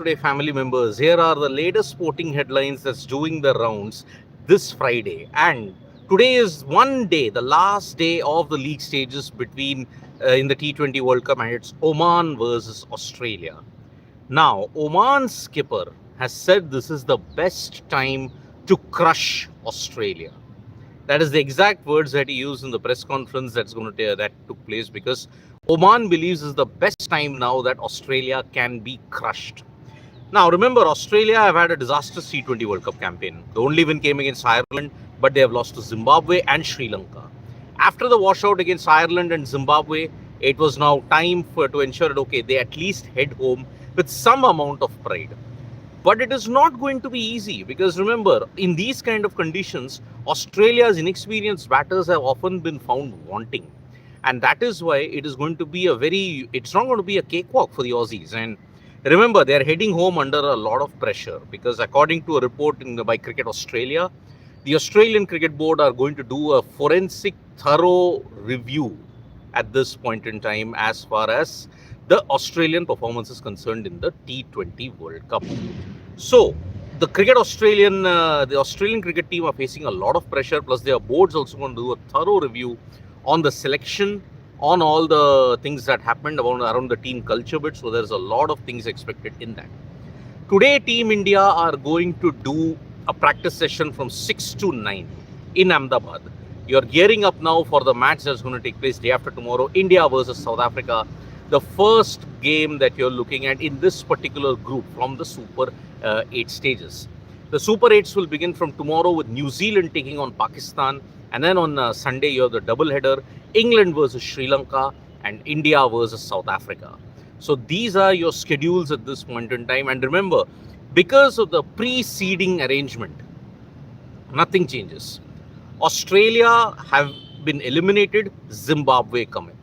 Today, family members. Here are the latest sporting headlines that's doing the rounds this Friday. And today is one day, the last day of the league stages between in the T20 World Cup, and it's Oman versus Australia. Now, Oman's skipper has said this is the best time to crush Australia. That is the exact words that he used in the press conference that took place, because Oman believes is the best time now that Australia can be crushed. Now, remember, Australia have had a disastrous T20 World Cup campaign. The only win came against Ireland, but they have lost to Zimbabwe and Sri Lanka. After the washout against Ireland and Zimbabwe, it was now time to ensure that, okay, they at least head home with some amount of pride. But it is not going to be easy, because remember, in these kind of conditions, Australia's inexperienced batters have often been found wanting. And that is why it's not going to be a cakewalk for the Aussies. And remember, they are heading home under a lot of pressure, because according to a report by Cricket Australia, the Australian Cricket Board are going to do a forensic, thorough review at this point in time as far as the Australian performance is concerned in the T20 World Cup. So, the Australian cricket team are facing a lot of pressure. Plus, their board's also going to do a thorough review on the selection, on all the things that happened around the team culture bit. So, there's a lot of things expected in that. Today, Team India are going to do a practice session from 6 to 9 in Ahmedabad. You're gearing up now for the match that's going to take place day after tomorrow, India versus South Africa. The first game that you're looking at in this particular group from the Super 8 stages. The Super 8s will begin from tomorrow with New Zealand taking on Pakistan, and then on Sunday you have the double header, England versus Sri Lanka and India versus South Africa. So these are your schedules at this point in time. And remember, because of the preceding arrangement, nothing changes. Australia have been eliminated, Zimbabwe coming.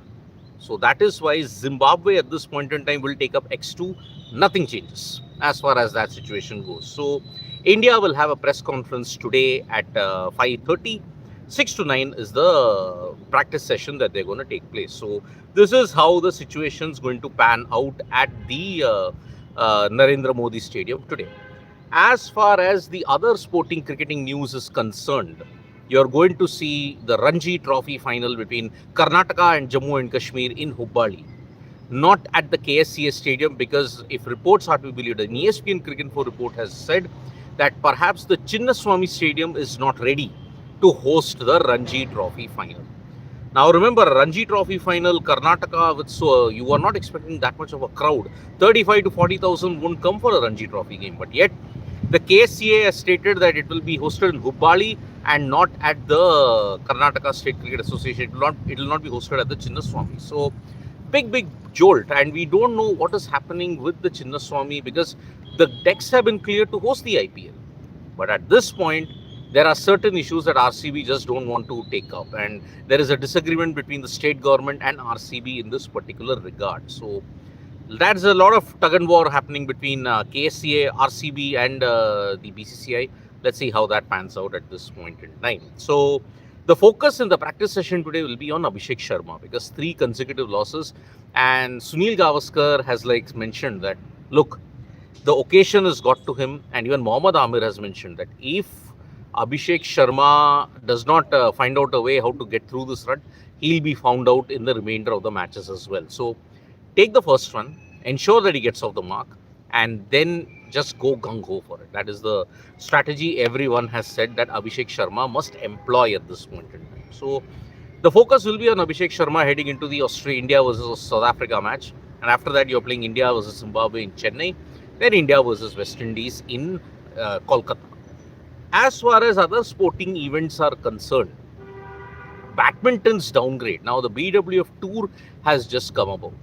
So that is why Zimbabwe at this point in time will take up X2. Nothing changes as far as that situation goes. So India will have a press conference today at 5:30. 6 to 9 is the practice session that they're going to take place. So this is how the situation is going to pan out at the Narendra Modi Stadium today. As far as the other sporting cricketing news is concerned, you're going to see the Ranji Trophy Final between Karnataka and Jammu and Kashmir in Hubballi. Not at the KSCA Stadium, because if reports are to be believed, an ESPN Cricket Info report has said that perhaps the Chinnaswamy Stadium is not ready to host the Ranji Trophy Final. Now remember, Ranji Trophy Final, Karnataka, so you are not expecting that much of a crowd. 35 to 40,000 won't come for a Ranji Trophy game, but yet the KSCA has stated that it will be hosted in Hubballi and not at the Karnataka State Cricket Association. It will not be hosted at the Chinnaswamy. So big jolt, and we don't know what is happening with the Chinnaswamy, because the decks have been cleared to host the IPL. But at this point, there are certain issues that RCB just don't want to take up, and there is a disagreement between the state government and RCB in this particular regard. So that's a lot of tug and war happening between KSCA, RCB and the BCCI. Let's see how that pans out at this point in time. So the focus in the practice session today will be on Abhishek Sharma, because 3 consecutive losses, and Sunil Gavaskar has mentioned that, look, the occasion has got to him, and even Mohammad Amir has mentioned that if Abhishek Sharma does not find out a way how to get through this run, he'll be found out in the remainder of the matches as well. So take the first run, ensure that he gets off the mark, and then just go gung-ho for it. That is the strategy everyone has said that Abhishek Sharma must employ at this point in time. So the focus will be on Abhishek Sharma heading into the India versus South Africa match. And after that, you're playing India versus Zimbabwe in Chennai, then India versus West Indies in Kolkata. As far as other sporting events are concerned, badminton's downgrade. Now the BWF Tour has just come about.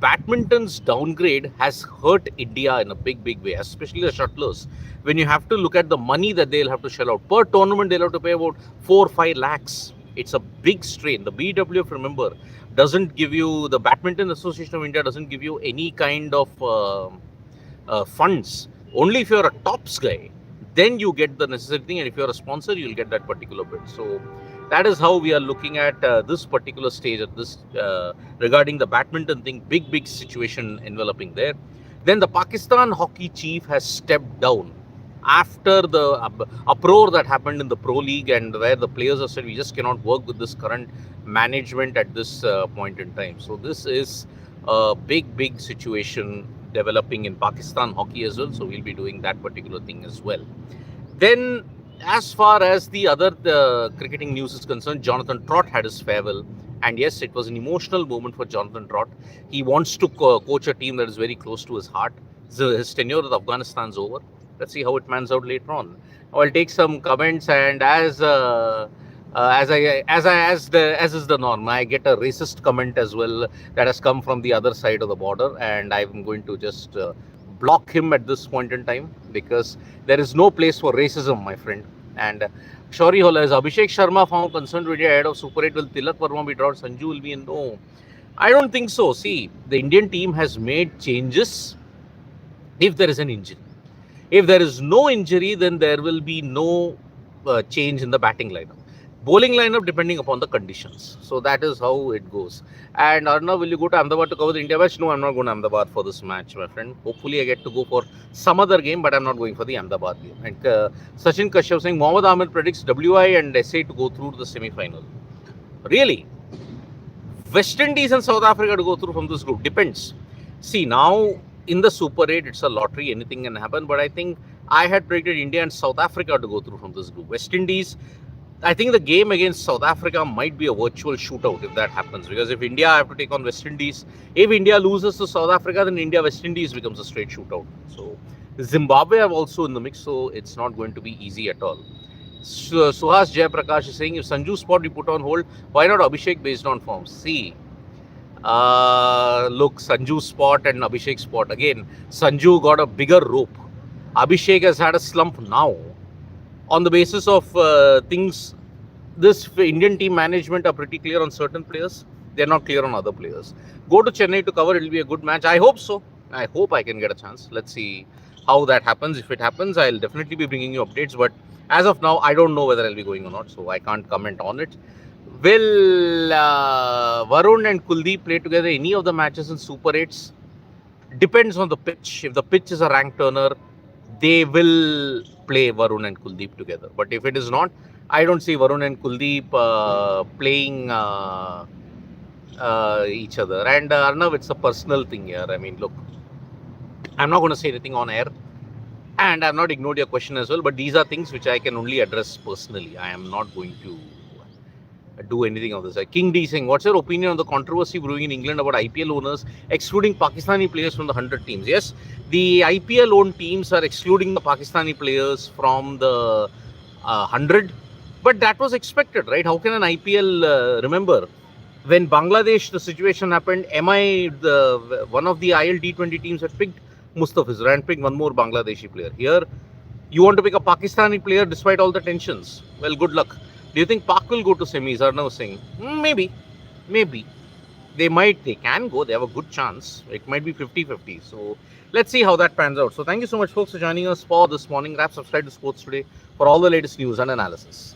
Badminton's downgrade has hurt India in a big way, especially the shuttlers. When you have to look at the money that they'll have to shell out per tournament, they'll have to pay about 4 or 5 lakhs. It's a big strain. The BWF, remember, doesn't give you, the Badminton Association of India doesn't give you any kind of funds. Only if you're a tops guy, then you get the necessary thing, and if you're a sponsor, you'll get that particular bit. So that is how we are looking at this particular stage at this regarding the badminton thing. Big situation enveloping there. Then the Pakistan hockey chief has stepped down after the uproar that happened in the Pro League, and where the players have said we just cannot work with this current management at this point in time. So this is a big situation developing in Pakistan hockey as well. So we'll be doing that particular thing as well. Then, as far as the other cricketing news is concerned, Jonathan Trott had his farewell. And yes, it was an emotional moment for Jonathan Trott. He wants to coach a team that is very close to his heart. So his tenure with Afghanistan's over. Let's see how it pans out later on. I'll take some comments, and as is the norm, I get a racist comment as well that has come from the other side of the border, and I'm going to just block him at this point in time, because there is no place for racism, my friend. And Shauri Hola, is Abhishek Sharma found concerned with ahead of Super 8? Will Tilak Verma be dropped? Sanju will be in? No, I don't think so. See, the Indian team has made changes if there is an injury. If there is no injury, then there will be no change in the batting lineup. Bowling lineup depending upon the conditions. So that is how it goes. And Arnav, will you go to Ahmedabad to cover the India match? No, I'm not going to Ahmedabad for this match, my friend. Hopefully I get to go for some other game, but I'm not going for the Ahmedabad game. And Sachin Kashyap saying Mohammad Ahmed predicts WI and SA to go through to the semi-final. Really? West Indies and South Africa to go through from this group? Depends. See, now in the Super 8, it's a lottery, anything can happen. But I think I had predicted India and South Africa to go through from this group. West Indies, I think the game against South Africa might be a virtual shootout if that happens. Because if India have to take on West Indies, if India loses to South Africa, then India-West Indies becomes a straight shootout. So Zimbabwe are also in the mix, so it's not going to be easy at all. Suhas Jayaprakash is saying, if Sanju's spot we put on hold, why not Abhishek based on form? See, look, Sanju's spot and Abhishek's spot. Again, Sanju got a bigger rope. Abhishek has had a slump now. On the basis of things, this Indian team management are pretty clear on certain players. They're not clear on other players. Go to Chennai to cover. It'll be a good match. I hope so. I hope I can get a chance. Let's see how that happens. If it happens, I'll definitely be bringing you updates. But as of now, I don't know whether I'll be going or not. So I can't comment on it. Will Varun and Kuldeep play together any of the matches in Super 8s? Depends on the pitch. If the pitch is a rank turner, they will play Varun and Kuldeep together. But if it is not, I don't see Varun and Kuldeep playing each other. And Arnav, it's a personal thing here. I mean, look, I'm not going to say anything on air. And I've not ignored your question as well. But these are things which I can only address personally. I am not going to do anything of this. King D saying, what's your opinion on the controversy brewing in England about IPL owners excluding Pakistani players from the 100 teams? Yes, the IPL owned teams are excluding the Pakistani players from the 100, but that was expected, right? How can an IPL remember when Bangladesh, the situation happened, one of the IL T20 teams had picked Mustafizur and picked one more Bangladeshi player. Here, you want to pick a Pakistani player despite all the tensions. Well, good luck. Do you think Pak will go to semis? Arnav saying, maybe. They can go. They have a good chance. It might be 50-50. So let's see how that pans out. So thank you so much, folks, for joining us for this morning wrap. Subscribe to Sports Today for all the latest news and analysis.